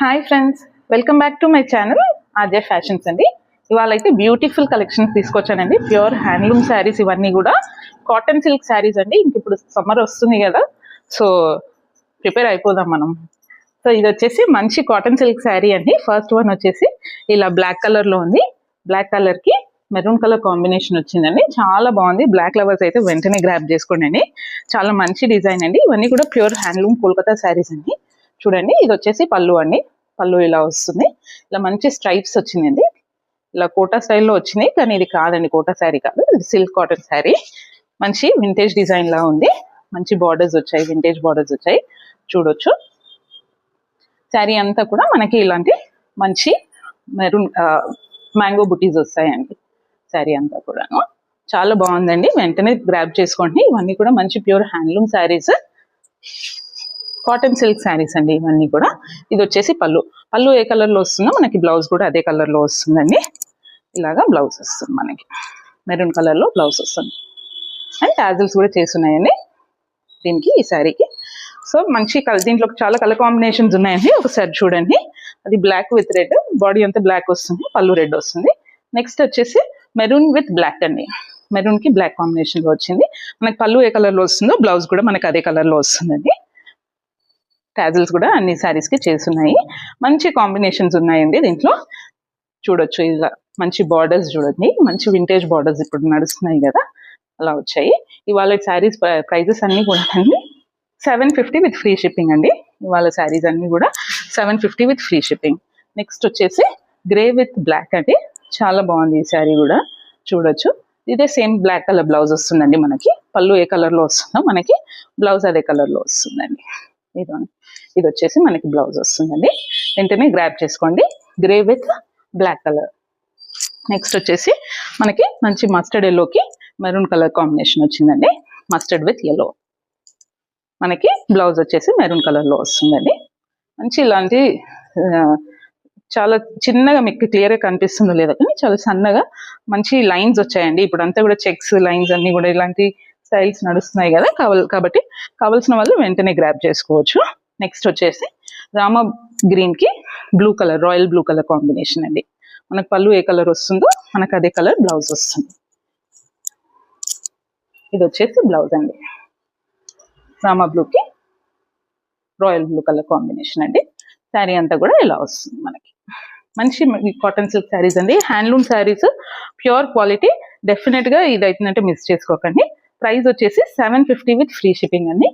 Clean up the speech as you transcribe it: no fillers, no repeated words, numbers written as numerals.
Hi friends, welcome back to my channel RJ fashions అండి. ఇవాళ అయితే బ్యూటిఫుల్ కలెక్షన్స్ తీసుకొచ్చానండి. ప్యూర్ హ్యాండ్లూమ్ శారీస్ ఇవన్నీ కూడా కాటన్ సిల్క్ శారీస్ అండి. ఇంక ఇప్పుడు సమ్మర్ వస్తుంది కదా, సో ప్రిపేర్ అయిపోదాం మనం. సో ఇది వచ్చేసి మంచి కాటన్ సిల్క్ శారీ అండి. ఫస్ట్ వన్ వచ్చేసి ఇలా బ్లాక్ కలర్లో ఉంది. బ్లాక్ కలర్కి మెరూన్ కలర్ కాంబినేషన్ వచ్చిందండి. చాలా బాగుంది. బ్లాక్ లవర్స్ అయితే వెంటనే గ్రాప్ చేసుకోండి అండి. చాలా మంచి డిజైన్ అండి. ఇవన్నీ కూడా ప్యూర్ హ్యాండ్లూమ్ కోల్కతా శారీస్ అండి. చూడండి, ఇది వచ్చేసి పళ్ళు అండి. పళ్ళు ఇలా వస్తుంది. ఇలా మంచి స్ట్రైప్స్ వచ్చిందండి. ఇలా కోటా స్టైల్లో వచ్చినాయి, కానీ ఇది కాదండి, కోటా శారీ కాదు, ఇది సిల్క్ కాటన్ శారీ. మంచి వింటేజ్ డిజైన్ లా ఉంది. మంచి బార్డర్స్ వచ్చాయి, వింటేజ్ బార్డర్స్ వచ్చాయి. చూడొచ్చు, శారీ అంతా కూడా మనకి ఇలాంటి మంచి మెరూన్ మ్యాంగో బుటీస్ వస్తాయండి. శారీ అంతా కూడాను చాలా బాగుందండి. వెంటనే గ్రాబ్ చేసుకోండి. ఇవన్నీ కూడా మంచి pure handloom saris, cotton silk saris అండి ఇవన్నీ కూడా. ఇది వచ్చేసి పళ్ళు. పళ్ళు ఏ కలర్లో వస్తుందో మనకి బ్లౌజ్ కూడా అదే కలర్లో వస్తుందండి. ఇలాగా బ్లౌజ్ వస్తుంది మనకి, మెరూన్ కలర్లో బ్లౌజ్ వస్తుంది. అండ్ టాజిల్స్ కూడా చేస్తున్నాయండి దీనికి, ఈ శారీకి. సో మంచి దీంట్లో చాలా కలర్ కాంబినేషన్స్ ఉన్నాయండి. ఒకసారి చూడండి, అది బ్లాక్ విత్ రెడ్, బాడీ అంతా బ్లాక్ వస్తుంది, పళ్ళు రెడ్ వస్తుంది. నెక్స్ట్ వచ్చేసి మెరూన్ విత్ బ్లాక్ అండి. మెరూన్కి బ్లాక్ కాంబినేషన్లో వచ్చింది. మనకి పళ్ళు ఏ కలర్లో వస్తుందో బ్లౌజ్ కూడా మనకి అదే కలర్లో వస్తుందండి. టాజిల్స్ కూడా అన్ని శారీస్కి చేస్తున్నాయి. మంచి కాంబినేషన్స్ ఉన్నాయండి దీంట్లో. చూడొచ్చు, ఇలా మంచి బార్డర్స్ చూడండి, మంచి వింటేజ్ బార్డర్స్ ఇప్పుడు నడుస్తున్నాయి కదా, అలా వచ్చాయి. ఇవాళ శారీస్ ప్రైజెస్ అన్నీ కూడా అండి 750 విత్ ఫ్రీ షిప్పింగ్ అండి. ఇవాళ శారీస్ అన్నీ కూడా 750 విత్ ఫ్రీ షిప్పింగ్. నెక్స్ట్ వచ్చేసి గ్రే విత్ బ్లాక్ అండి. చాలా బాగుంది ఈ శారీ కూడా. చూడొచ్చు, ఇదే సేమ్ బ్లాక్ కలర్ బ్లౌజ్ వస్తుందండి మనకి. పళ్ళు ఏ కలర్లో వస్తుందో మనకి బ్లౌజ్ అదే కలర్లో వస్తుందండి. ఇది వచ్చేసి మనకి బ్లౌజ్ వస్తుందండి. వెంటనే గ్రాప్ చేసుకోండి. Grey with black colour. Next వచ్చేసి మనకి మంచి మస్టర్డ్ ఎల్లోకి మెరూన్ కలర్ కాంబినేషన్ వచ్చిందండి. Mustard with yellow. మనకి బ్లౌజ్ వచ్చేసి మెరూన్ కలర్లో వస్తుందండి. మంచి ఇలాంటి చాలా చిన్నగా, మీకు క్లియర్గా కనిపిస్తుందో లేదో కానీ చాలా సన్నగా మంచి లైన్స్ వచ్చాయండి. ఇప్పుడు అంతా కూడా చెక్స్ లైన్స్ అన్ని కూడా ఇలాంటి స్టైల్స్ నడుస్తున్నాయి కదా, కాబట్టి కావాల్సిన వాళ్ళు వెంటనే గ్రాప్ చేసుకోవచ్చు. నెక్స్ట్ వచ్చేసి రామా గ్రీన్కి blue colour, royal blue colour combination అండి. మనకు పళ్ళు ఏ కలర్ వస్తుందో మనకు అదే కలర్ బ్లౌజ్ వస్తుంది. ఇది వచ్చేసి బ్లౌజ్ అండి. రామా బ్లూకి రాయల్ బ్లూ కలర్ కాంబినేషన్ అండి. శారీ అంతా కూడా ఇలా వస్తుంది మనకి. మంచి కాటన్ సిల్క్ శారీస్ అండి. Handloom saris, pure quality. డెఫినెట్గా ఇది అవుతుందంటే మిస్ చేసుకోకండి. ప్రైస్ వచ్చేసి 750 విత్ ఫ్రీ షిప్పింగ్ అండి.